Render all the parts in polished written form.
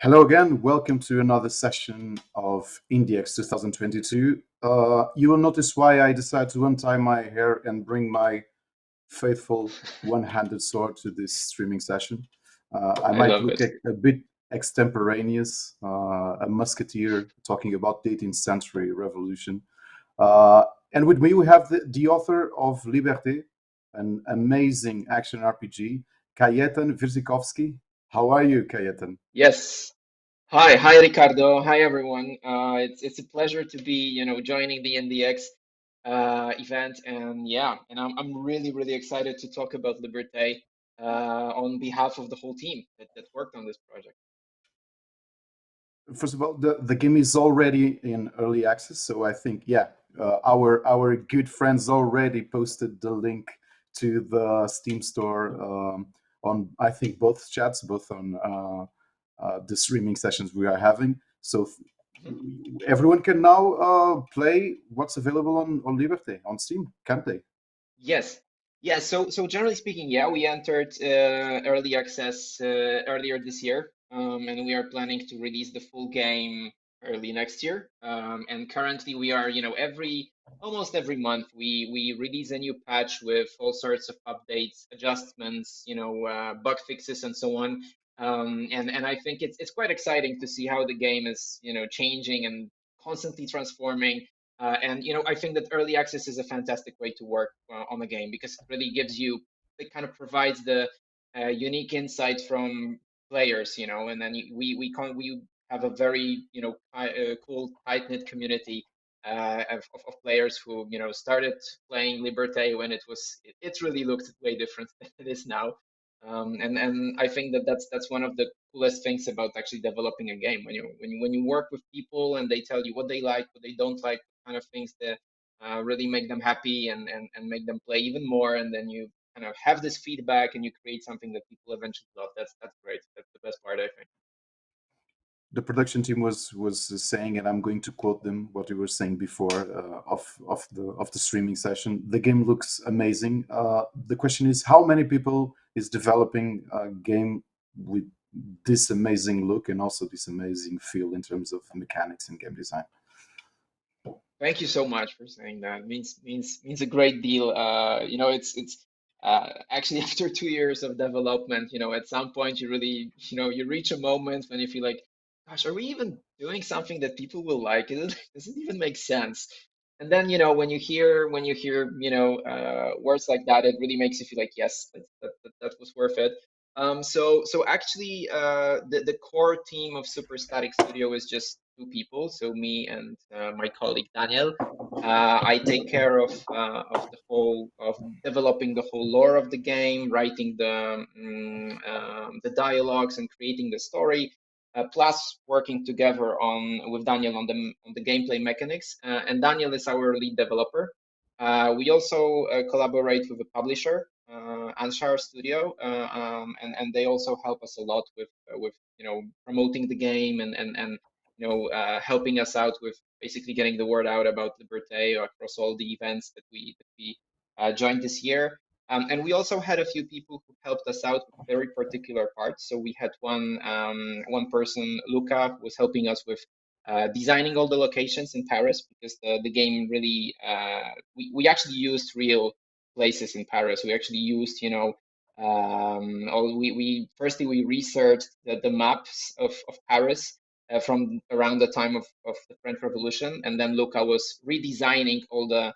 Hello again. Welcome to another session of IndieX 2022. You will notice why I decided to untie my hair and bring my faithful one-handed sword to this streaming session. I I might love look it. a bit extemporaneous, a musketeer talking about 18th century revolution. Uh, and with me, we have the author of Liberte, an amazing action RPG, Kajetan Wyrzykowski. How are you, Kajetan? Yes. Hi, Ricardo. Hi, everyone. It's a pleasure to be, joining the NDX event, and yeah, and I'm really excited to talk about Liberte on behalf of the whole team that worked on this project. First of all, the game is already in early access, so I think our good friends already posted the link to the Steam store on I think both chats, both on the streaming sessions we are having. So Mhm. everyone can now play what's available on Liberty on Steam, can't they? Yes. Yeah, so generally speaking, yeah, we entered early access earlier this year, and we are planning to release the full game early next year. And currently we are, almost every month we release a new patch with all sorts of updates, adjustments, bug fixes and so on. And I think it's quite exciting to see how the game is, changing and constantly transforming. And I think that early access is a fantastic way to work on the game because it really gives you, it kind of provides the unique insight from players, and then we have a very cool tight knit community of players who started playing Liberte when it really looked way different than it is now. And I think that that's one of the coolest things about actually developing a game when you work with people and they tell you what they like, what they don't like, kind of things that really make them happy and make them play even more, and then you kind of have this feedback and you create something that people eventually love. That's great. That's the best part, I think. The production team was saying, and I'm going to quote them what you were saying before of the streaming session. The game looks amazing. The question is, how many people is developing a game with this amazing look and also this amazing feel in terms of mechanics and game design? Thank you so much for saying that. Means a great deal. It's actually after 2 years of development, at some point you really, you reach a moment when you feel like, gosh, are we even doing something that people will like? Does it even make sense? And then, when you hear, words like that, it really makes you feel like, yes, that was worth it. So actually, the core team of SuperStatic Studio is just two people, so me and my colleague Daniel. I take care of the whole of developing the whole lore of the game, writing the dialogues and creating the story, plus working together on with Daniel on the gameplay mechanics. And Daniel is our lead developer. We also collaborate with a publisher, Anshar Studio, and they also help us a lot with promoting the game and helping us out with basically getting the word out about Liberte across all the events that we joined this year. And we also had a few people who helped us out with very particular parts. So we had one person, Luca, who was helping us with designing all the locations in Paris because the game really we actually used real places in Paris. We actually used we firstly we researched the maps of Paris from around the time of the French Revolution, and then Luca was redesigning all the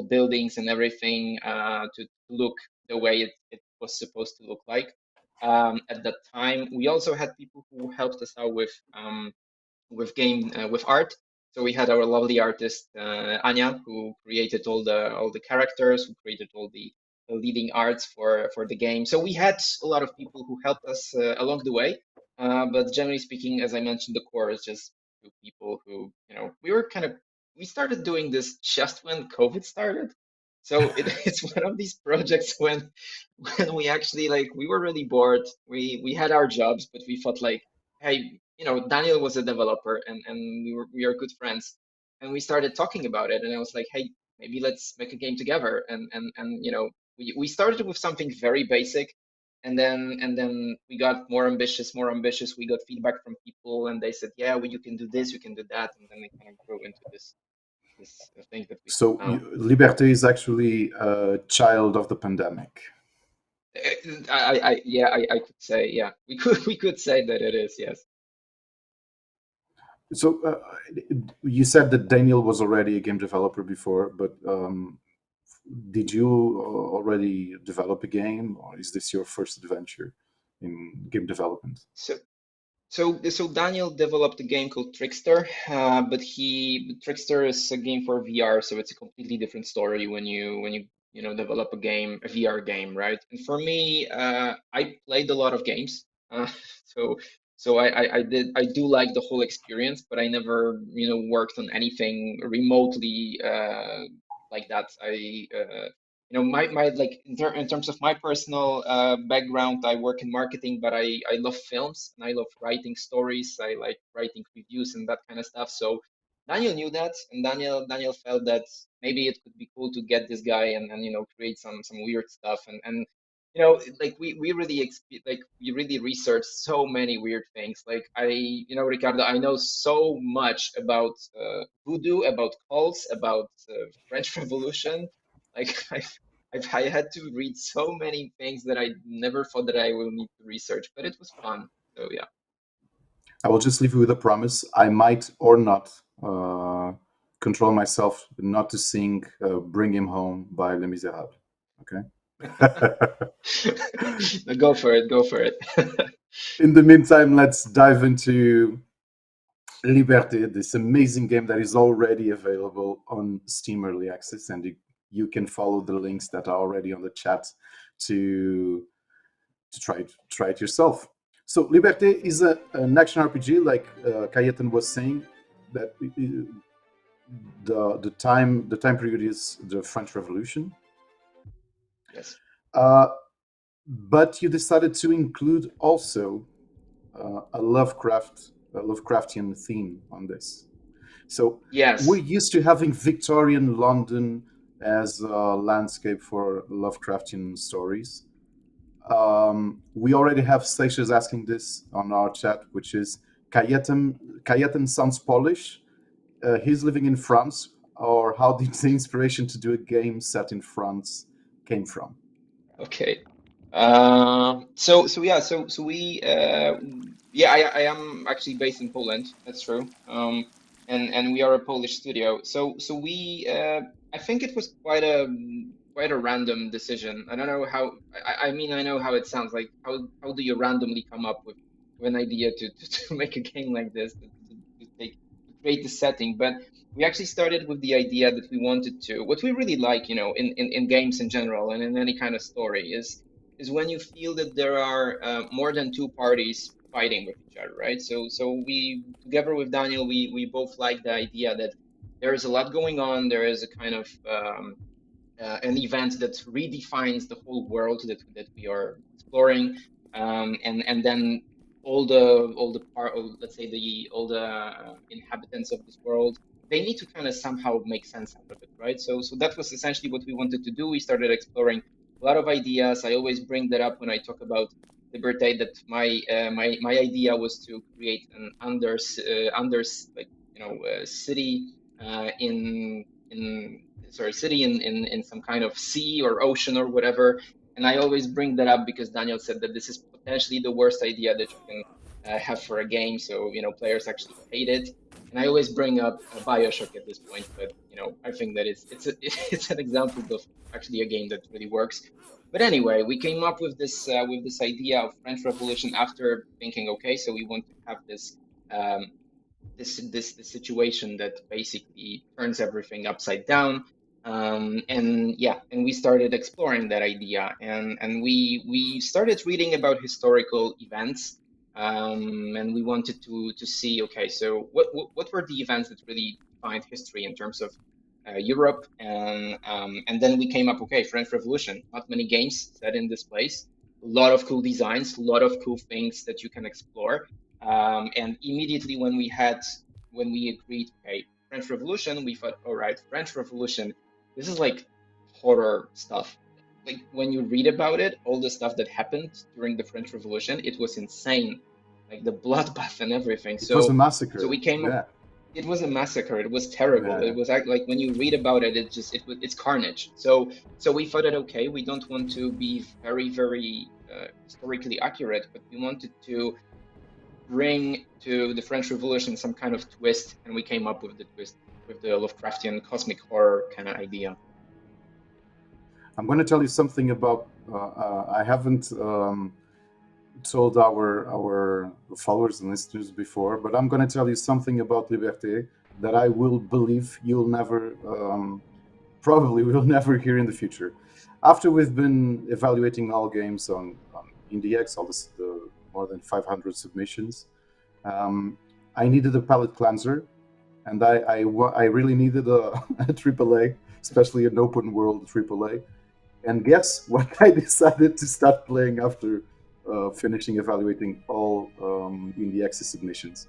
buildings and everything to look the way it was supposed to look like. At that time, we also had people who helped us out with art. So we had our lovely artist Anya, who created all the characters, who created all the leading arts for the game. So we had a lot of people who helped us along the way. But generally speaking, as I mentioned, the core is just two people who, we started doing this just when COVID started. So it's one of these projects when we actually like we were really bored. We had our jobs, but we felt like, hey, Daniel was a developer and we are good friends. And we started talking about it. And I was like, hey, maybe let's make a game together. And we started with something very basic. and then we got more ambitious, more ambitious. We got feedback from people, and they said, yeah, well, you can do this, you can do that, and then it kind of grew into this thing that we have So now. Liberte is actually a child of the pandemic. I could say, yeah, we could say that it is, yes. So you said that Daniel was already a game developer before, but did you already develop a game, or is this your first adventure in game development? So so Daniel developed a game called Trickster, but Trickster is a game for VR, so it's a completely different story when you develop a game, a VR game, right? And for me, I played a lot of games, so I do like the whole experience, but I never worked on anything remotely like that. My like in terms of my personal background, I work in marketing, but I love films and I love writing stories. I like writing reviews and that kind of stuff. So Daniel knew that, and Daniel felt that maybe it could be cool to get this guy and create some weird stuff and like we really researched so many weird things. Like Ricardo, I know so much about voodoo, about cults, about French Revolution. Like I had to read so many things that I never thought that I will need to research, but it was fun. So yeah. I will just leave you with a promise. I might or not control myself not to sing "Bring Him Home" by Les Miserables. Okay. Go for it, go for it. In the meantime, let's dive into Liberte, this amazing game that is already available on Steam Early Access, and you can follow the links that are already on the chat to try it yourself. So Liberte is an action RPG, like Kajetan was saying, that the time period is the French Revolution. Yes. Uh, but you decided to include also a Lovecraftian theme on this. So we're Yes. used to having Victorian London as a landscape for Lovecraftian stories. We already have Seixas asking this on our chat, which is Kajetan sounds Polish. He's living in France, or how did the inspiration to do a game set in France came from? Okay. So yeah, so we yeah, I am actually based in Poland. That's true. And we are a Polish studio. So we I think it was quite a random decision. I don't know how. I mean, I know how it sounds like. How do you randomly come up with an idea to make a game like this to create the setting? But we actually started with the idea that we wanted to. What we really like, in games in general and in any kind of story is when you feel that there are more than two parties fighting with each other, right? So we together with Daniel, we both like the idea that there is a lot going on. There is a kind of an event that redefines the whole world that we are exploring, and then let's say the all the inhabitants of this world, they need to kind of somehow make sense out of it, right? So that was essentially what we wanted to do. We started exploring a lot of ideas. I always bring that up when I talk about Liberte, that my idea was to create an like city in sorry city in some kind of sea or ocean or whatever. And I always bring that up because Daniel said that this is potentially the worst idea that you can have for a game, so players actually hate it. And I always bring up Bioshock at this point, but I think that it's an example of actually a game that really works. But anyway, we came up with this idea of French Revolution after thinking, okay, so we want to have um, this situation that basically turns everything upside down. And yeah, and we started exploring that idea, and we started reading about historical events, and we wanted to see, okay, so what were the events that really defined history in terms of Europe, and then we came up, okay, French Revolution, not many games set in this place, a lot of cool designs, a lot of cool things that you can explore. And immediately when we agreed, okay, French Revolution, we thought, all right, French Revolution, this is like horror stuff. like when you read about it, all the stuff that happened during the French Revolution, it was insane, like the bloodbath and everything. It was a So massacre. we came up. Yeah, It was a massacre. It was terrible. yeah, It was like when you read about it, it's carnage. So we thought that okay, we don't want to be very historically accurate, but we wanted to bring to the French Revolution some kind of twist, and we came up with the twist with the Lovecraftian cosmic horror kind of idea. I'm going to tell you something about. I haven't told our followers and listeners before, but I'm going to tell you something about Liberte that I will believe you'll never, probably will never hear in the future. After we've been evaluating all games on IndieX, the more than 500 submissions, um, I needed a palette cleanser, and I really needed a AAA, especially an open world AAA. And guess what I decided to start playing after finishing evaluating all Indie Access submissions?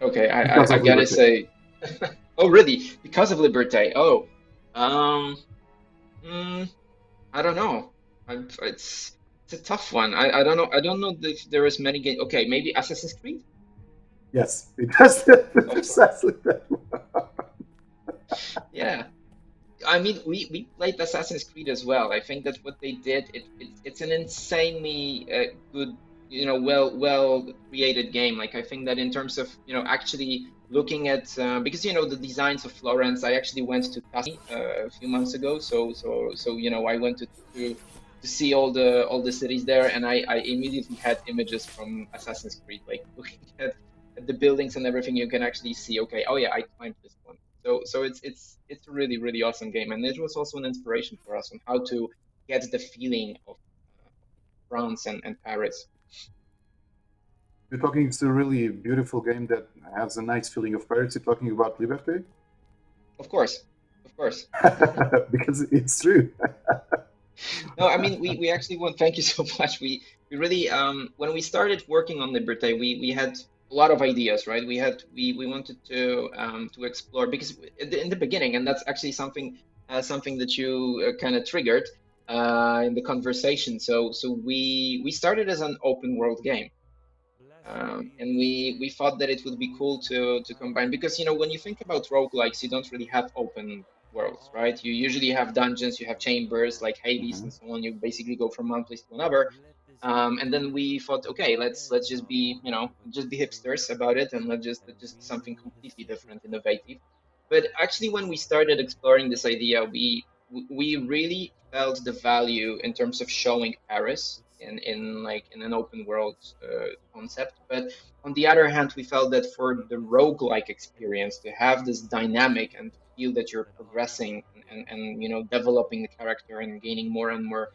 Okay, Because I of gotta Liberté. say, oh really? Because of Liberte? Oh, um, mm, I don't know. It's a tough one. I don't know. I don't know if there is many games. Okay, maybe Assassin's Creed. Yes, it does Of course. precisely that. Yeah. I mean, we played Assassin's Creed as well. I think that what they did, it's an insanely good, well created game. Like I think that in terms of, actually looking at because the designs of Florence, I actually went to Tuscany a few months ago. So I went to see all the cities there, and I immediately had images from Assassin's Creed, like looking at the buildings and everything. You can actually see, okay, oh yeah, I climbed this one. So it's a really really awesome game, and it was also an inspiration for us on how to get the feeling of France and Paris. You're talking, it's a really beautiful game that has a nice feeling of pirates. You're talking about Liberté? Of course, of course. Because it's true. No, I mean we actually want. Thank you so much. We really when we started working on Liberte, we had a lot of ideas, right? We wanted to explore because in the beginning, and that's actually something that you kind of triggered in the conversation. So we started as an open world game. And we thought that it would be cool to combine because when you think about roguelikes, you don't really have open worlds, right? You usually have dungeons, you have chambers like Hades Mhm. and so on. You basically go from one place to another. And then we thought, okay, let's just be just be hipsters about it, and let's just do something completely different, innovative. But actually, when we started exploring this idea, we really felt the value in terms of showing Paris in an open world concept. But on the other hand, we felt that for the roguelike experience to have this dynamic and to feel that you're progressing and developing the character and gaining more and more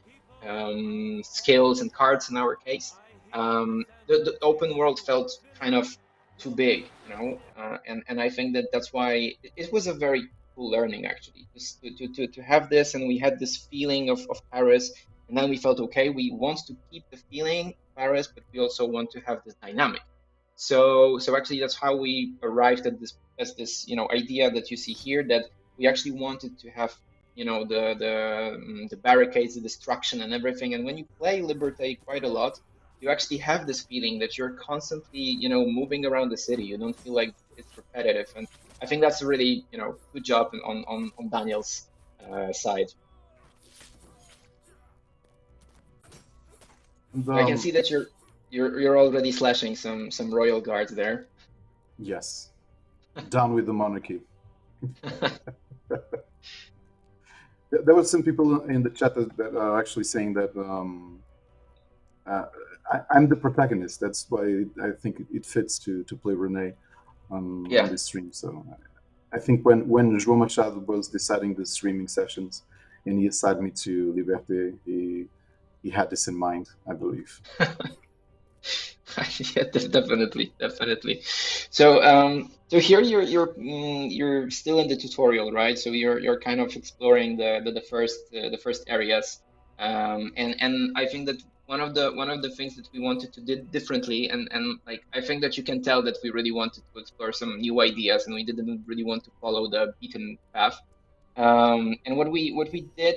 skills and cards in our case, the open world felt kind of too big, and I think that that's why it was a very cool learning actually, just to have this, and we had this feeling of Paris, and then we felt okay, we want to keep the feeling of Paris, but we also want to have this dynamic. So actually that's how we arrived at this as this idea that you see here, that we actually wanted to have the barricades, the destruction and everything. And when you play Liberté quite a lot, you actually have this feeling that you're constantly moving around the city. You don't feel like it's repetitive, and I think that's a really good job on Daniel's side. And, I can see that you're already slashing some royal guards there. yes, down with the monarchy. There were some people in the chat that are actually saying that uh, I'm the protagonist. That's why I think it fits to play Renee on Yeah. this stream. So I think when João Machado was deciding the streaming sessions and he assigned me to Liberte, he had this in mind, I believe. Yeah, definitely. So here you're still in the tutorial, right? So you're kind of exploring the first areas, and I think that one of the things that we wanted to do differently, and like I think that you can tell that we really wanted to explore some new ideas, and we didn't really want to follow the beaten path. And what we did,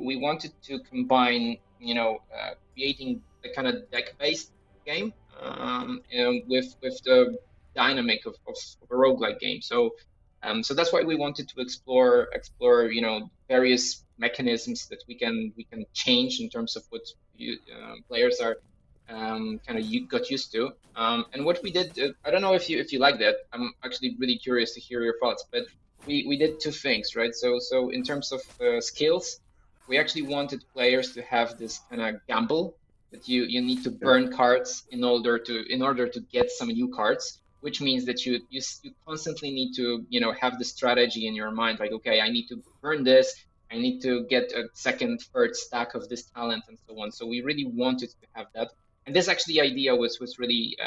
we wanted to combine, creating the kind of deck-based game, with the dynamic of a roguelike game. So that's why we wanted to explore, various mechanisms that we can change in terms of what players are kind of got used to. And what we did, I don't know if you like that. I'm actually really curious to hear your thoughts, but we did two things, right? So in terms of skills, we actually wanted players to have this kind of gamble that you need to Yeah. burn cards in order to get some new cards, which means that you constantly need to have the strategy in your mind, like, okay, I need to burn this, I need to get a second, third stack of this talent, and so on. So we really wanted to have that, and this actually idea was really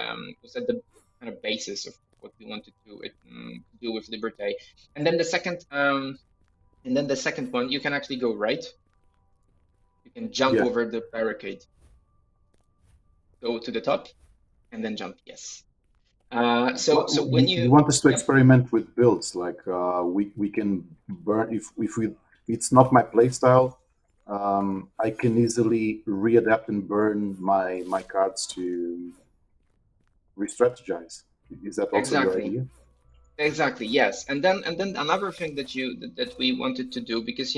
was at the kind of basis of what we wanted to do with Liberte. And then the second one, you can actually go right. You can jump Yeah. over the barricade, go to the top, and then jump. Yes. So Well, when you you, want us to yep, experiment with builds, like we can burn if it's not my playstyle. I can easily readapt and burn my cards to re-strategize. Is that also your exactly. idea? Exactly, yes. And then another thing that we wanted to do, because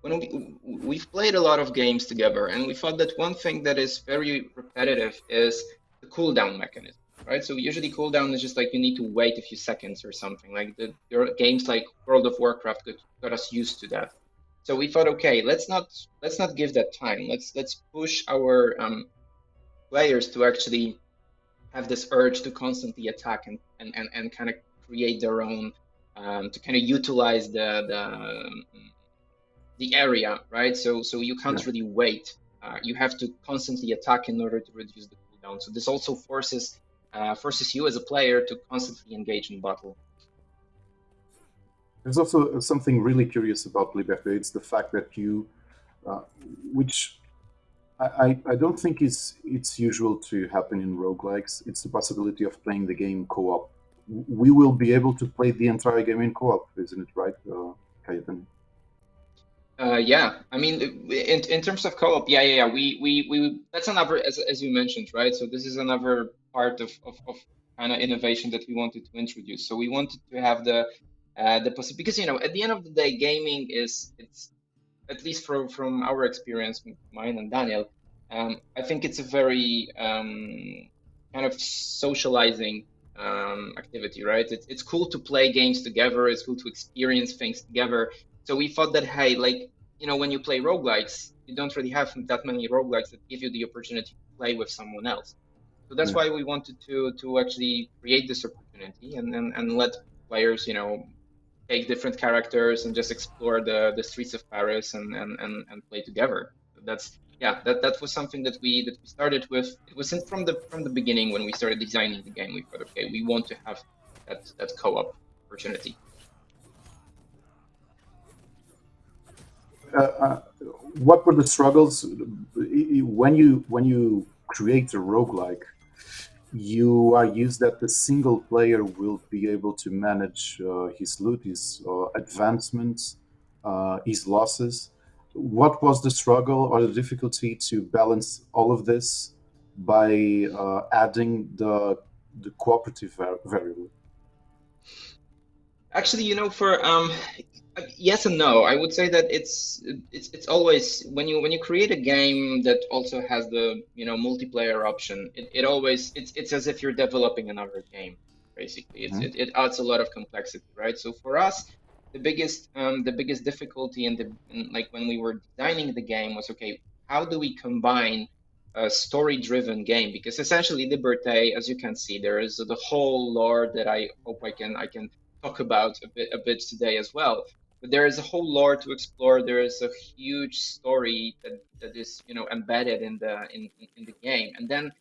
when we've played a lot of games together, and we thought that one thing that is very repetitive is the cooldown mechanism, right? So usually cooldown is just like you need to wait a few seconds or something. Like there are games like World of Warcraft got us used to that. So we thought, okay, let's not give that time. Let's push our players to actually have this urge to constantly attack and kind of create their own, to kind of utilize the area, right? So you Yeah. can't really wait. You have to constantly attack in order to reduce the cooldown. So this also forces you as a player to constantly engage in battle. There's also something really curious about Liberte. It's the fact that uh, which I don't think it's usual to happen in roguelikes. It's the possibility of playing the game co-op. We will be able to play the entire game in co-op, isn't it right, Kajetan? Yeah, I mean, in terms of co-op, yeah. We that's another, as you mentioned, right? So this is another part of kind of innovation that we wanted to introduce. So we wanted to have the possibility, because at the end of the day, gaming it's, at least from our experience, mine and Daniel, I think it's a very kind of socializing activity, right? It's cool to play games together. It's cool to experience things together. So we thought that, hey, like, when you play roguelikes, you don't really have that many roguelikes that give you the opportunity to play with someone else. So that's Yeah. why we wanted to actually create this opportunity, and let players, take different characters and just explore the streets of Paris, and play together. So that's, yeah, that was something that we started with. It was from the beginning when we started designing the game. We thought, okay, we want to have that co-op opportunity. Uh, uh, what were the struggles when you create a roguelike? You are used that the single player will be able to manage his loot, his advancements, his losses. What was the struggle or the difficulty to balance all of this by adding the cooperative variable? Actually, for yes and no. I would say that it's always, when you create a game that also has the multiplayer option, it always, it's as if you're developing another game, basically. It's Mhm. it, it adds a lot of complexity, right? So for us, the biggest difficulty like when we were designing the game was, okay, how do we combine a story-driven game? Because essentially Liberté, as you can see, there is the whole lore that I hope I can talk about a bit today as well. But there is a whole lore to explore. There is a huge story that is embedded in the game. And then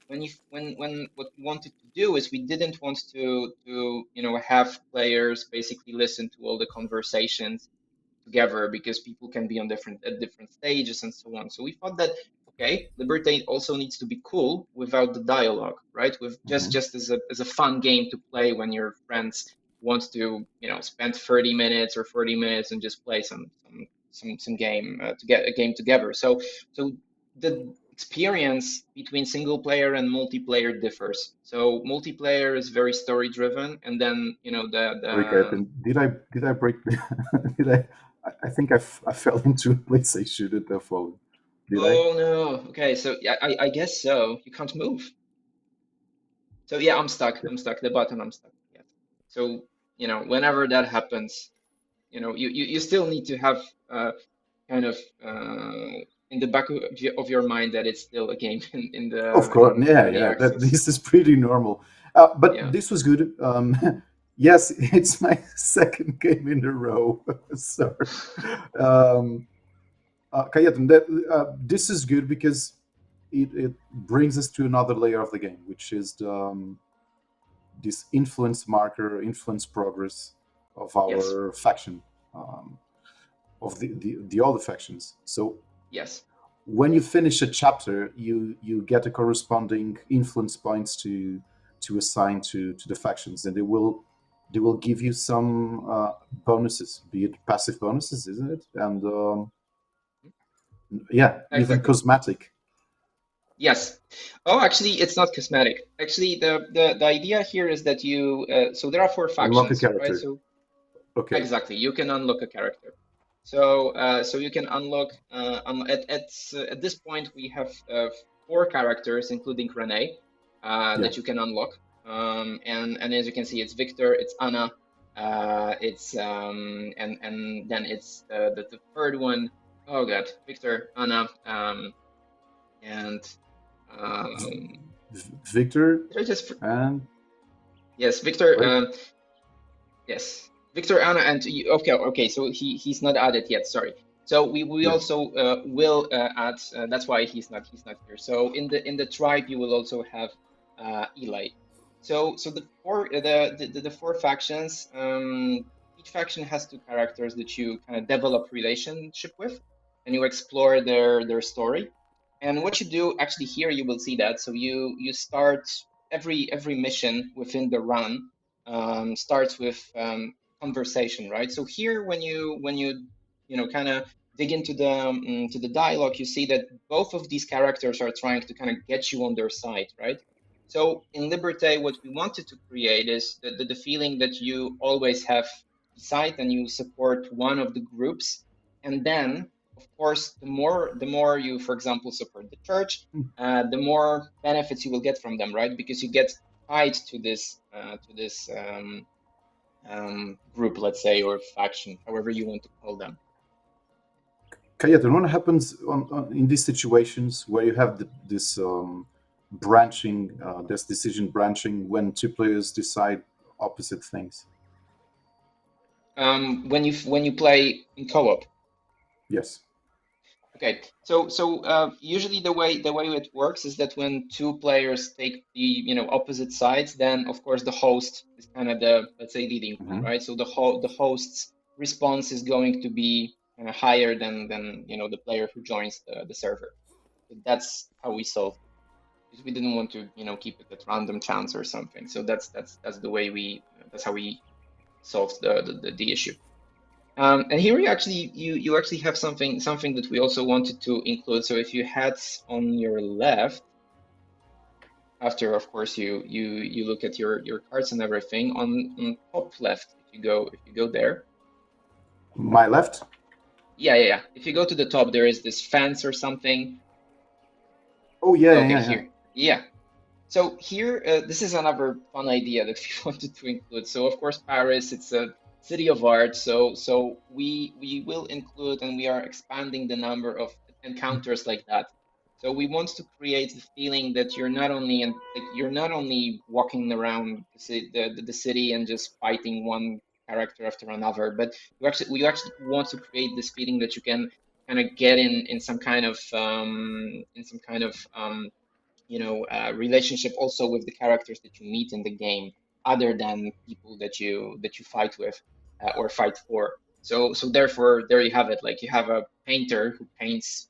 when what we wanted to do is, we didn't want to have players basically listen to all the conversations together, because people can be on different stages and so on. So we thought that, okay, Liberté also needs to be cool without the dialogue, right? With just Mhm. just as a fun game to play when your friends wants to, spend 30 minutes or 40 minutes and just play some game to get a game together. So the experience between single player and multiplayer differs. So multiplayer is very story driven, and then Sorry, Kajetan, did I break? Did I think I fell into a place I shouldn't have fallen. Did I? Oh no. Okay, so yeah, I guess so. You can't move. So yeah, I'm stuck. I'm stuck. The button, I'm stuck. Yeah. So, whenever that happens, you still need to have kind of in the back of your mind that it's still a game in Of the course, in yeah, early yeah. That access. this is pretty normal, but Yeah. this was good. Yes, it's my second game in a row. Sorry, Kajetan, this is good because it brings us to another layer of the game, which is this influence marker, influence progress of Yes. our faction, um, of the other factions. So Yes. when you finish a chapter, you get a corresponding influence points to assign to the factions, and they will give you some bonuses, be it passive bonuses, isn't it? And yeah, even Exactly. cosmetic. Yes. Oh, actually, it's not cosmetic. Actually, the idea here is that so there are four Unlock a factions, right? character. So Okay. exactly, you can unlock a character. So you can unlock at this point we have four characters, including Renee, Yeah. that you can unlock. And as you can see, it's Victor, it's Anna, it's and then it's the third one. Oh God, Victor, Anna, and Victor did I just and yes, Victor. wait. Yes, Victor, Anna, and okay. So he's not added yet. Sorry. So we Yeah. also will add. That's why he's not here. So in the tribe you will also have Eli. So the four factions. Each faction has two characters that you kind of develop relationship with, and you explore their story. And what you do actually here, you will see that. So you start every mission within the run starts with conversation, right? So here, when you kind of dig into the dialogue, you see that both of these characters are trying to kind of get you on their side, right? So in Liberte, what we wanted to create is the feeling that you always have a side and you support one of the groups, and then of course the more you, for example, support the church, the more benefits you will get from them, right? Because you get tied to this group, let's say, or faction, however you want to call them. Kajetan, what happens in these situations where you have this branching, this decision branching when two players decide opposite things? When you play in co-op. Yes. Okay, so usually the way it works is that when two players take the opposite sides, then of course the host is kind of the, let's say, leading one, Hmm. right? So the host's response is going to be kind of higher than the player who joins the server. So that's how we solved it, because we didn't want to keep it at random chance or something. So that's the way that's how we solved the issue. And here you actually have something that we also wanted to include. So if you head on your left, after of course you look at your cards and everything, on top left, if you go there, My left? yeah. If you go to the top, there is this fence or something. Oh, yeah, yeah, Okay, yeah, yeah. here, yeah. So here, this is another fun idea that we wanted to include. So of course, Paris, it's a city of art. So we will include, and we are expanding the number of encounters like that. So we want to create the feeling that you're not only walking around the city and just fighting one character after another, but we actually want to create this feeling that you can kind of get in some kind of relationship also with the characters that you meet in the game, other than people that you fight with or fight for. So therefore, there you have it. Like, you have a painter who paints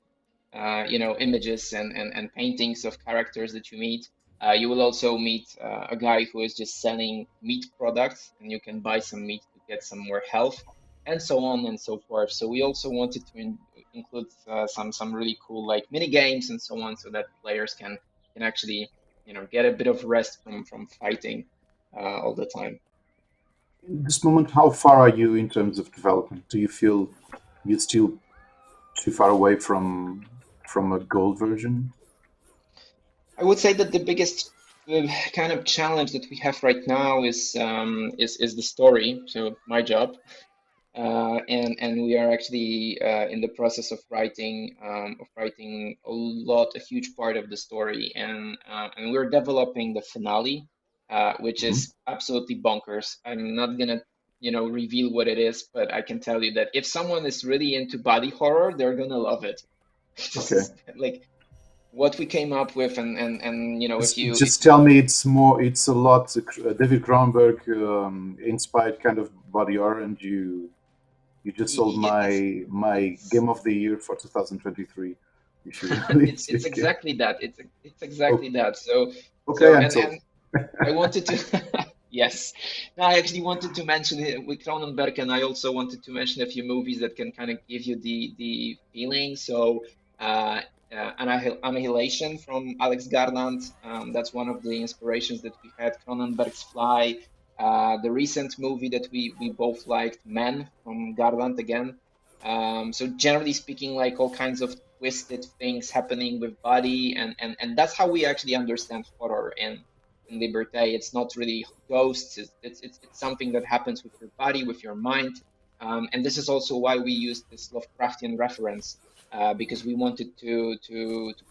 images and paintings of characters that you meet. You will also meet a guy who is just selling meat products, and you can buy some meat to get some more health, and so on and so forth. So we also wanted to include some really cool like mini games and so on, so that players can actually get a bit of rest from fighting all the time. In this moment, how far are you in terms of development? Do you feel you're still too far away from a gold version? I would say that the biggest kind of challenge that we have right now is the story. So my job, and we are actually in the process of writing a huge part of the story, and we're developing the finale, which Hmm. is absolutely bonkers. I'm not gonna reveal what it is, but I can tell you that if someone is really into body horror, they're gonna love it. This Okay. is like what we came up with, and if Just you tell me it's a lot David Cronenberg inspired kind of body horror, and you just sold my game of the year for 2023. If you really it's take it. exactly that. It's exactly Oh, that. So okay, so I'm and sold. and I wanted to yes. No, I actually wanted to mention it with Cronenberg, and I also wanted to mention a few movies that can kind of give you the feeling. So uh, Annihilation from Alex Garland. That's one of the inspirations that we had. Cronenberg's Fly. The recent movie that we both liked, Men from Garland again. So generally speaking, like all kinds of twisted things happening with body, and that's how we actually understand horror in Liberte. It's not really ghosts. It's something that happens with your body, with your mind, and this is also why we used this Lovecraftian reference, because we wanted to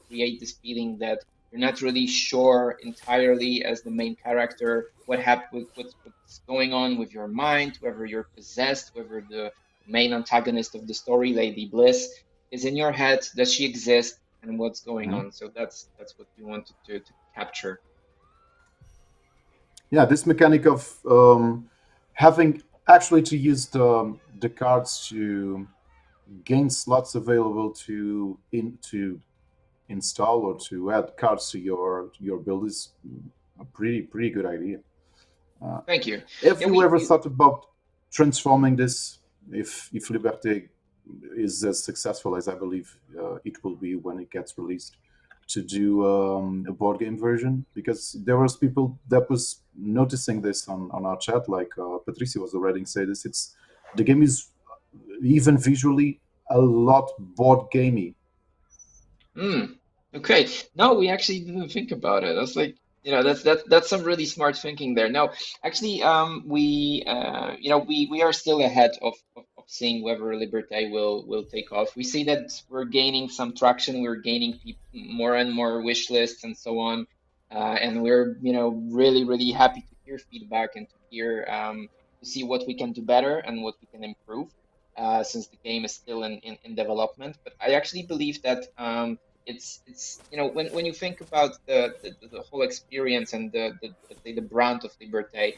create this feeling that you're not really sure entirely as the main character what's going on with your mind, whether you're possessed, whether the main antagonist of the story, Lady Bliss, is in your head. Does she exist, and what's going Mhm. on? So that's what we wanted to capture. Yeah, this mechanic of having actually to use the cards to gain slots available to install or to add cards to your build is a pretty good idea. Uh, Thank you. have Yeah, you ever we thought about transforming this if Liberte is as successful as I believe it will be when it gets released to do a board game version? Because there was people that was noticing this on our chat, like Patricia was already saying this. It's the game is even visually a lot board gamey. Mm, okay. No, we actually didn't think about it. That's like, that's some really smart thinking there. No, actually, we are still ahead of seeing whether Liberté will take off. We see that we're gaining some traction. We're gaining more and more wish lists and so on. And we're, really, really happy to hear feedback and to hear to see what we can do better and what we can improve. Since the game is still in development, but I actually believe that it's when you think about the whole experience and the let's say the brand of Liberté,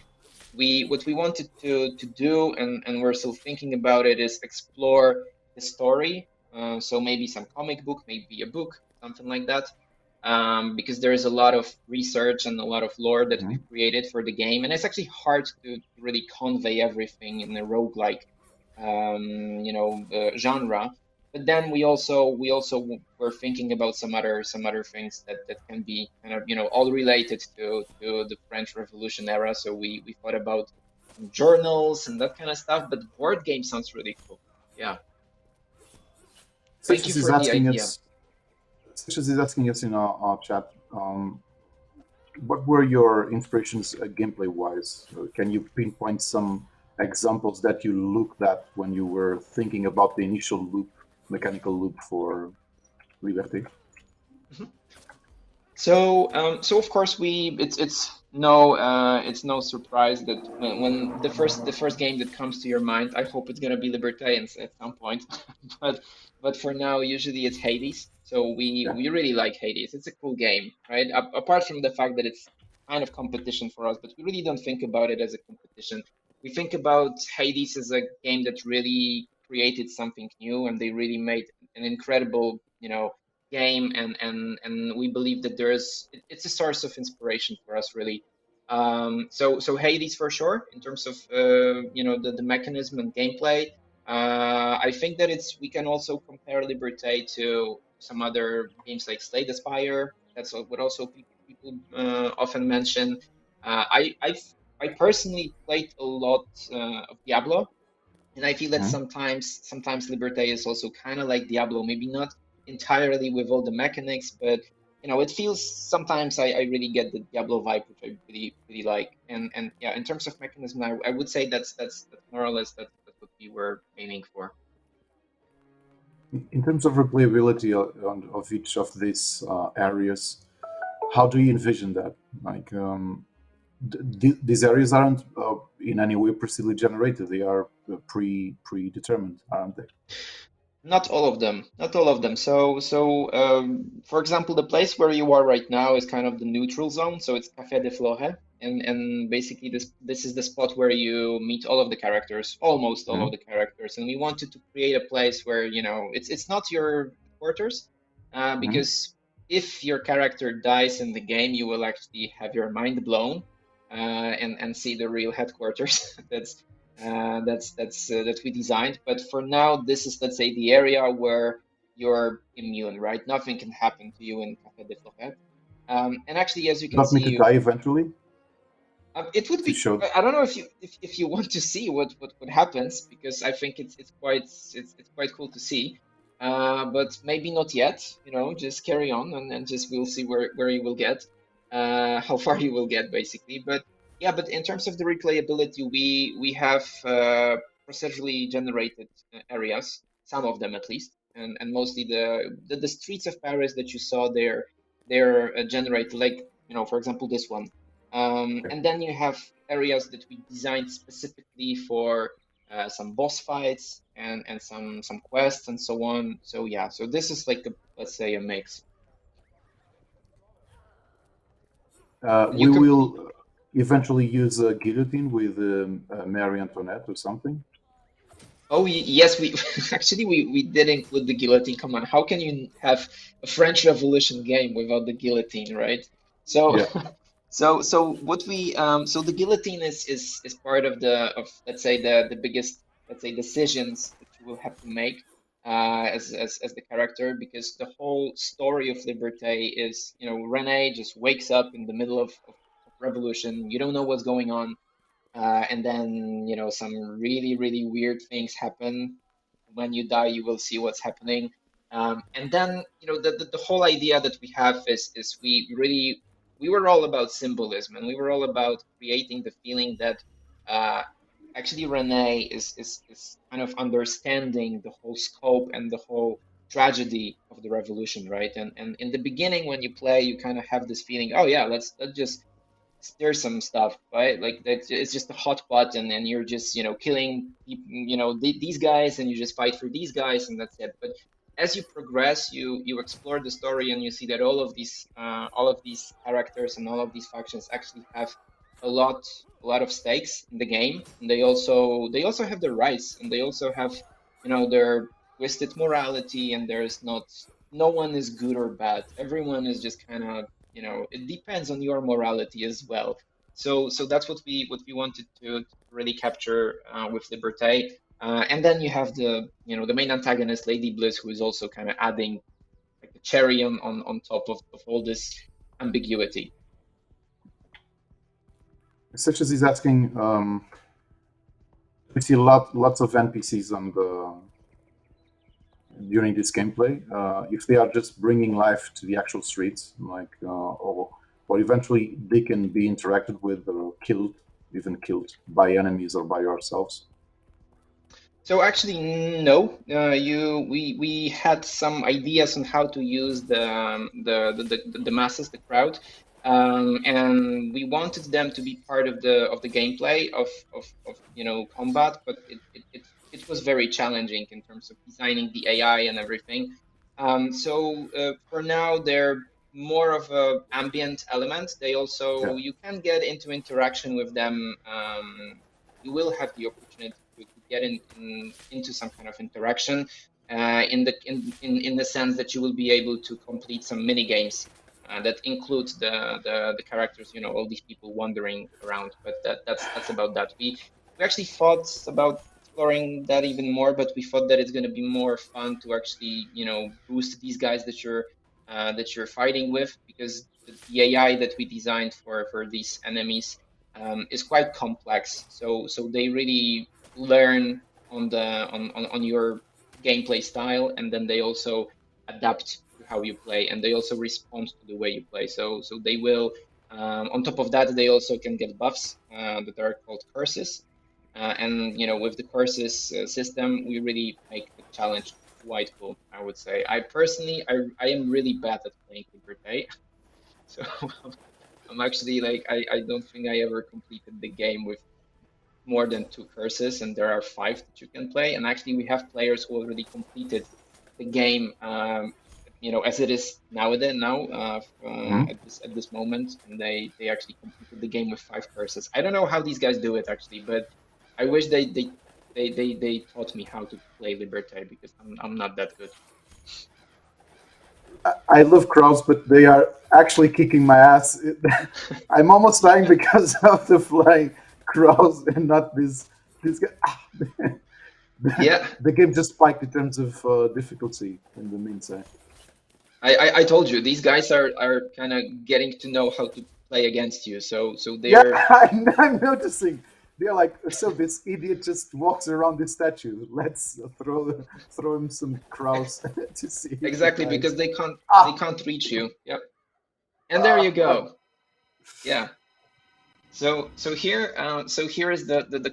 we what we wanted to do and we're still thinking about it is explore the story. So maybe some comic book, maybe a book, something like that. Because there is a lot of research and a lot of lore that Mhm. we've created for the game, and it's actually hard to really convey everything in a roguelike genre. But then we also were thinking about some other things that can be kind of all related to the French Revolution era. So we thought about some journals and that kind of stuff. But board game sounds really cool. Yeah, thank you Sextus is for the asking idea. us. Sextus is asking us in our chat. What were your inspirations gameplay wise? Can you pinpoint some examples that you looked at when you were thinking about the initial loop, mechanical loop for Liberty? Mhm. So of course it's no surprise that when the first game that comes to your mind, I hope it's gonna be Libertarians at some point, but for now usually it's Hades. So we Yeah. we really like Hades. It's a cool game, right? Apart from the fact that it's kind of competition for us, but we really don't think about it as a competition. We think about Hades as a game that really created something new, and they really made an incredible, game, and we believe that it's a source of inspiration for us, really. So Hades for sure, in terms of the mechanism and gameplay. I think that we can also compare Liberté to some other games like Slay the Spire. That's what also people often mention. I personally played a lot of Diablo, and I feel that Mhm. sometimes Liberté is also kind of like Diablo, maybe not entirely with all the mechanics, but it feels sometimes I really get the Diablo vibe, which I really like. And yeah, in terms of mechanism, I would say that's more or less that's what we were aiming for. In terms of replayability of each of these areas, how do you envision that? Like, these areas aren't in any way procedurally generated; they are predetermined, aren't they? Not all of them, not all of them. For example, the place where you are right now is kind of the neutral zone. So it's Café de Flore, and basically this is the spot where you meet all of the characters, almost all of Mhm. the characters. And we wanted to create a place where it's not your quarters, Mhm. because if your character dies in the game, you will actually have your mind blown, and see the real headquarters. That we designed. But for now, this is, let's say, the area where you're immune, right? Nothing can happen to you in Café de Florette. And actually, as you You can want me see, to die eventually it would to be. show? I don't know if you want to see what happens, because I think it's quite cool to see. But maybe not yet. Just carry on, and just we'll see where you will get, how far you will get, basically. But yeah, but in terms of the replayability, we have procedurally generated areas, some of them at least, and mostly the streets of Paris that you saw there, they're generated, like, for example, this one. And then you have areas that we designed specifically for some boss fights and some quests and so on. So yeah, so this is like let's say a mix. You We can. will eventually use a guillotine with Marie Antoinette or something. Oh yes, we actually we did include the guillotine. Come on, how can you have a French Revolution game without the guillotine, right? So Yeah. so the guillotine is part of let's say the biggest, let's say, decisions that you will have to make as the character, because the whole story of Liberté is, Renee just wakes up in the middle of revolution. You don't know what's going on, and then some really really weird things happen. When you die, you will see what's happening. And then the whole idea that we have is we were all about symbolism, and we were all about creating the feeling that uh, actually Renee is kind of understanding the whole scope and the whole tragedy of the revolution, right? And in the beginning, when you play, you kind of have this feeling, oh yeah, let's just there's some stuff, right? Like it's just a hot button, and you're just killing these guys, and you just fight for these guys, and that's it. But as you progress, you explore the story, and you see that all of these characters and all of these factions actually have a lot a lot of stakes in the game, and they also have their rights, and they also have their twisted morality, and there's not no one is good or bad. Everyone is just kind of it depends on your morality as well. So that's what we wanted to really capture with Liberté. And then you have the main antagonist, Lady Bliss, who is also kind of adding like a cherry on top of all this ambiguity. Such as he's asking, we see lots of NPCs on the during this gameplay. If they are just bringing life to the actual streets, like or eventually they can be interacted with or killed, even killed by enemies or by ourselves. So actually, no. We had some ideas on how to use the masses, the crowd, and we wanted them to be part of the gameplay of combat, but it was very challenging in terms of designing the AI and everything. So for now, they're more of a ambient element. They Yeah. also, you can get into interaction with them. You will have the opportunity to get into some kind of interaction. in the sense that you will be able to complete some mini games that include the characters, all these people wandering around. But that's about that. We actually thought about exploring that even more, but we thought that it's going to be more fun to actually, boost these guys that you're fighting with, because the AI that we designed for these enemies is quite complex. So they really learn on your gameplay style, and then they also adapt to how you play, and they also respond to the way you play. So they will. On top of that, they also can get buffs that are called curses, and with the curses system, we really make the challenge quite cool. I would say. I personally, I am really bad at playing Liberte, so I'm actually like I don't think I ever completed the game with more than two curses, and there are five that you can play. And actually, we have players who already completed the game, as it is Mhm. at this moment, and they actually completed the game with five curses. I don't know how these guys do it actually, but I wish they taught me how to play Liberte, because I'm not that good. I love crows, but they are actually kicking my ass. I'm almost dying because of the flying crows and not this guy. Yeah, The game just spiked in terms of difficulty in the meantime. I told you these guys are kind of getting to know how to play against you. So Yeah, they're I'm noticing. They're like, so this idiot just walks around this statue. Let's throw him some crows to see if he exactly dies. because they Ah, can't reach you. Yep. And there you ah. go. Yeah. So here is the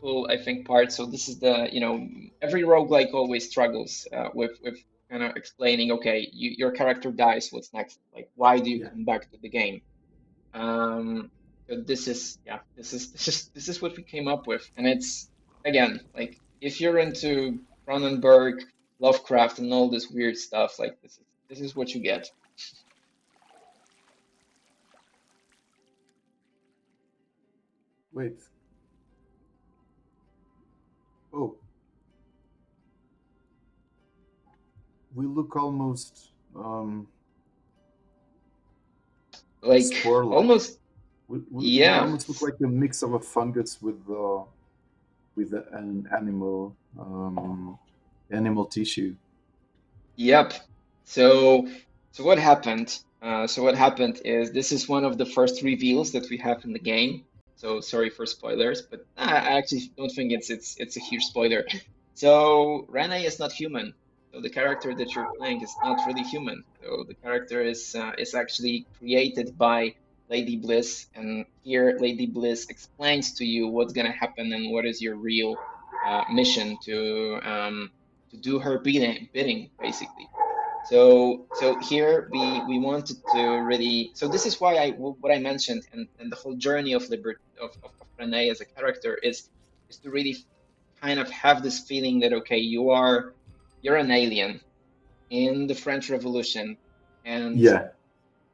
cool I think part. So this is every roguelike always struggles with kind of explaining, okay, your character dies, what's next? Like, why do you Yeah. come back to the game? Um, so this is what we came up with, and it's, again, like, if you're into Cronenberg, Lovecraft, and all this weird stuff, like, this is what you get. Wait. Oh, we look almost Like, spore-like. almost, We yeah. almost look like a mix of a fungus with an animal tissue. Yep. So so what happened? So what happened is, this is one of the first reveals that we have in the game. So sorry for spoilers, but I actually don't think it's a huge spoiler. So Rene is not human. So the character that you're playing is not really human. So the character is actually created by Lady Bliss, and here Lady Bliss explains to you what's gonna happen and what is your real mission to do her bidding basically. So here we wanted to really. So this is why what I mentioned, and the whole journey of of Renee as a character is to really kind of have this feeling that, okay, you're an alien in the French Revolution, and Yeah,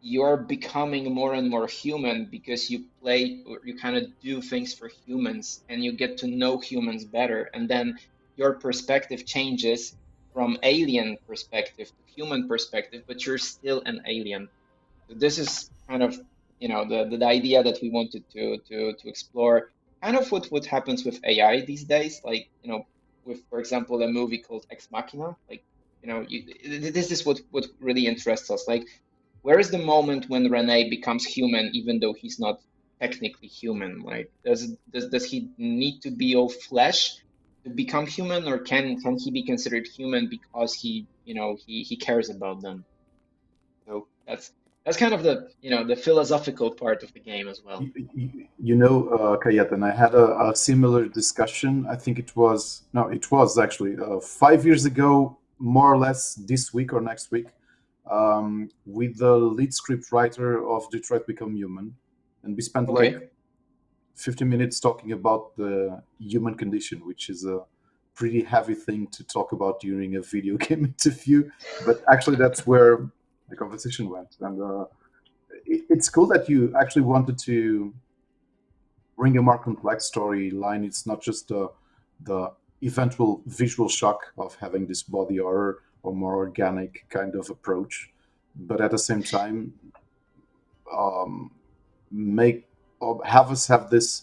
you're becoming more and more human because you play, or you kind of do things for humans, and you get to know humans better, and then your perspective changes from alien perspective to human perspective, but you're still an alien. So this is kind of, the idea that we wanted to explore, kind of what happens with AI these days, like, with, for example, a movie called Ex Machina. Like, this is what really interests us. Like, where is the moment when Rene becomes human, even though he's not technically human? Like, does he need to be all flesh to become human, or can he be considered human because he cares about them? So that's kind of the philosophical part of the game as well. Kajetan, I had a similar discussion. I think it was no, it was actually 5 years ago, more or less this week or next week, with the lead script writer of Detroit Become Human, and we spent like Okay. 15 minutes talking about the human condition, which is a pretty heavy thing to talk about during a video game interview. But actually, that's where the conversation went, and it's cool that you actually wanted to bring a more complex storyline. It's not just the eventual visual shock of having this body horror or more organic kind of approach, but at the same time, um, make or have us have this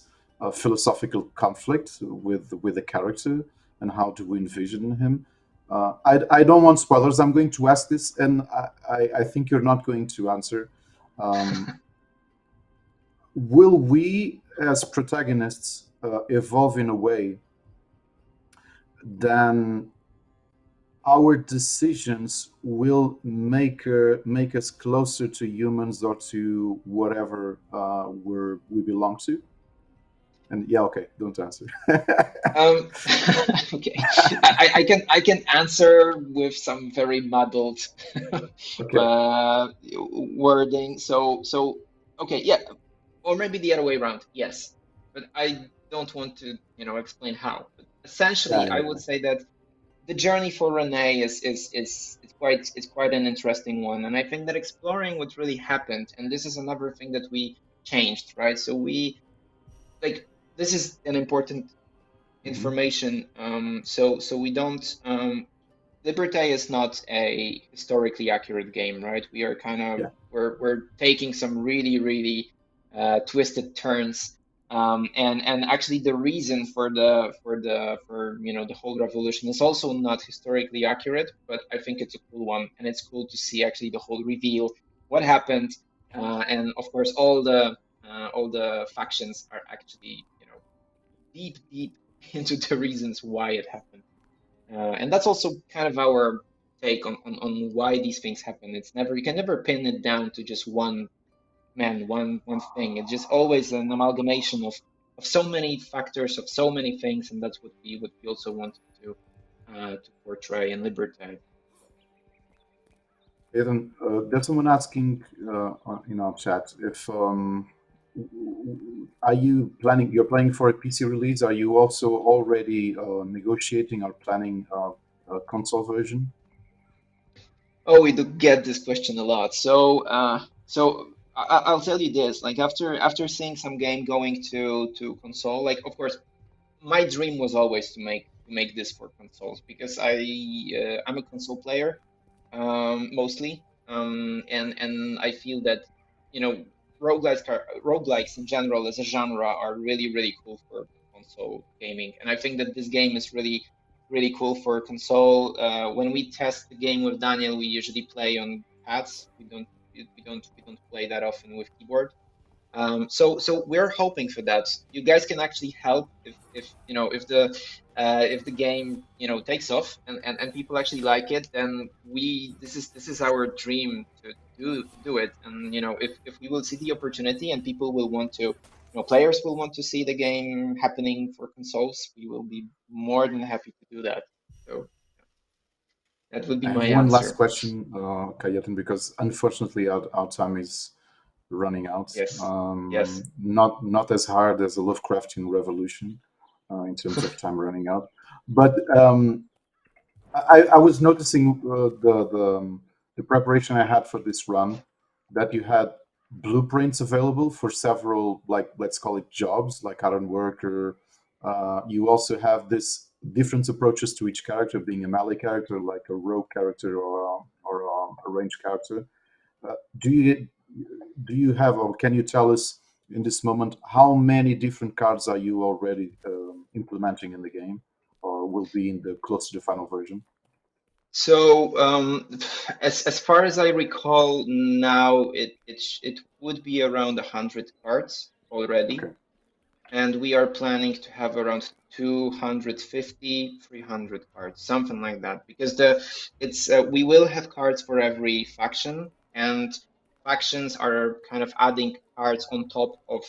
philosophical conflict with the character and how do we envision him. I don't want spoilers. I'm going to ask this, and I think you're not going to answer. Um, will we, as protagonists, evolve in a way then our decisions will make us closer to humans or to whatever we belong to? And yeah, okay, don't answer. Um, okay, I can answer with some very muddled Okay. wording. So okay, yeah, or maybe the other way around. Yes, but I don't want to, explain how. But Yeah, essentially, I yeah, would say that the journey for Renee is it's quite an interesting one, and I think that exploring what really happened, and this is another thing that we changed, right? So we like this is an important yeah. Hmm. information. So we don't. Liberte is not a historically accurate game, right? We are kind of Yeah, we're taking some really really twisted turns, and actually the reason for the whole revolution is also not historically accurate, but I think it's a cool one, and it's cool to see actually the whole reveal, what happened, and of course all the factions are actually deep deep into the reasons why it happened. And that's also kind of our take on why these things happen. It's never, you can never pin it down to just one man, one thing. It's just always an amalgamation of so many factors, of so many things, and that's what we also wanted to portray in Liberté. Ethan, there's someone asking in our chat if are you planning? You're planning for a PC release. Are you also already negotiating or planning a console version? Oh, we do get this question a lot. So I'll tell you this. Like after seeing some game going to console, like of course my dream was always to make this for consoles because I'm a console player, mostly, and I feel that roguelikes in general as a genre are really really cool for console gaming, and I think that this game is really really cool for console. When we test the game with Daniel, we usually play on pads. We don't play that often with keyboard. So we're hoping for that. You guys can actually help if the game takes off and people actually like it. Then this is our dream to do it. And if we will see the opportunity and people will want to, players will want to see the game happening for consoles, we will be more than happy to do that. So that would be I my have one last answer. question, Kajetan, because unfortunately our time is running out. Yes, yes. Not as hard as a Lovecraftian revolution in terms of time running out, but I was noticing the preparation I had for this run that you had blueprints available for several, like, let's call it jobs like iron worker. You also have this different approaches to each character, being a melee character, like a rogue character, or a ranged character. Do you have, or can you tell us in this moment how many different cards are you already implementing in the game, or will be in the close to the final version? So, as far as I recall now, it would be around 100 cards already, Okay. and we are planning to have around 250, 300 cards, something like that. Because we will have cards for every faction, and factions are kind of adding cards on top of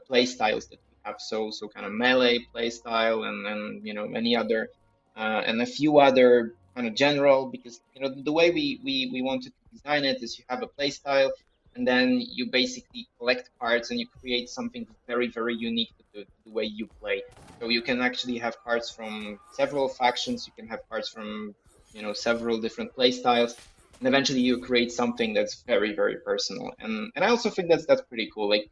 play styles that we have. So kind of melee play style, and many other and a few other kind of general, because the way we wanted to design it is you have a play style, and then you basically collect cards and you create something very very unique to the way you play. So you can actually have cards from several factions, you can have cards from several different play styles, and eventually you create something that's very very personal. And I also think that's pretty cool. Like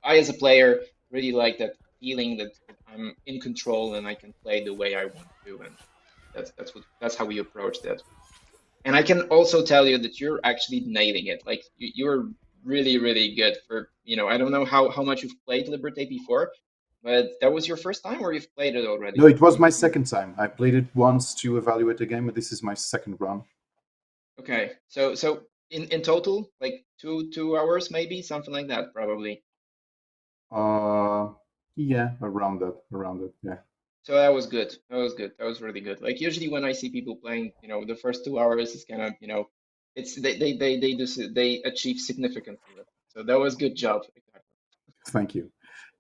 I as a player really like that feeling that I'm in control and I can play the way I want to, and that's how we approached it. And I can also tell you that you're actually nailing it. Like you're really, really good for, I don't know how much you've played Liberte before, but that was your first time or you've played it No, already? it was my second time. I played it once to evaluate the game, and this is my second run. Okay. So in total, like two hours maybe, something like that, probably. Uh, yeah, around that. Yeah. So that was good. That was good. That was really good. Like usually when I see people playing, the first 2 hours is kind of, it's they achieve significantly less. So that was good job. Thank you,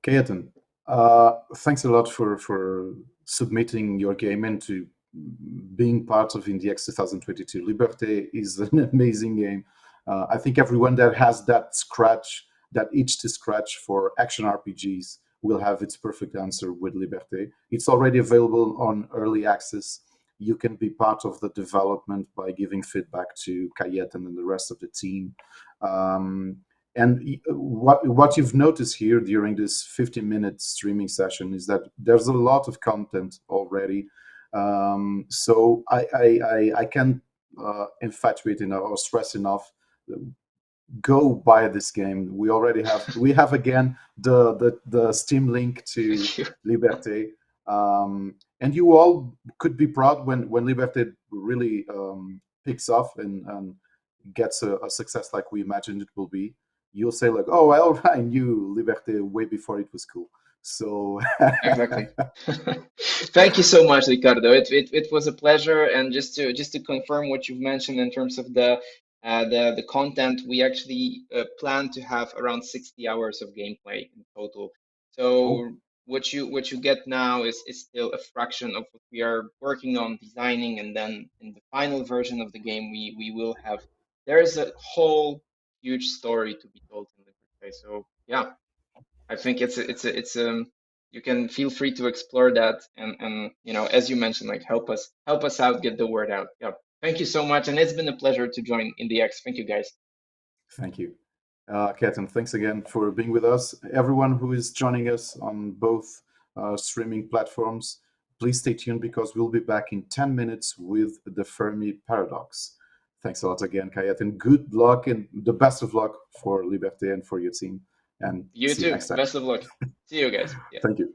Kajetan. Thanks a lot for submitting your game and to being part of IndieX 2022. Liberte is an amazing game. I think everyone that has that itch to scratch for action RPGs will have its perfect answer with Liberte. It's already available on early access. You can be part of the development by giving feedback to Kajetan and the rest of the team. Um, and what you've noticed here during this 15-minute streaming session is that there's a lot of content already. So I can't infatuate enough or stress enough. Go buy this game. We have again the Steam link to Thank you. Liberte, and you all could be proud when Liberte really picks off and gets a success like we imagined it will be. You'll say like, "Oh, I knew Liberte way before it was cool." So Exactly. Thank you so much, Ricardo. It was a pleasure. And just to confirm what you've mentioned in terms of the content, we actually plan to have around 60 hours of gameplay in total. oh, So what you get now is still a fraction of what we are working on designing, and then in the final version of the game, we will have there is a whole huge story to be told in the gameplay. So yeah. I think it's you can feel free to explore that, and as you mentioned, like help us out, get the word out. Yeah. Thank you so much, and it's been a pleasure to join in the X. Thank you guys. thank you. Katen, thanks again for being with us. Everyone who is joining us on both streaming platforms, please stay tuned because we'll be back in 10 minutes with the Fermi Paradox. Thanks a lot again, Kajetan. Good luck and the best of luck for Liberté and for your team. And You see you too. next time. Best of luck. See you guys. Yeah. Thank you.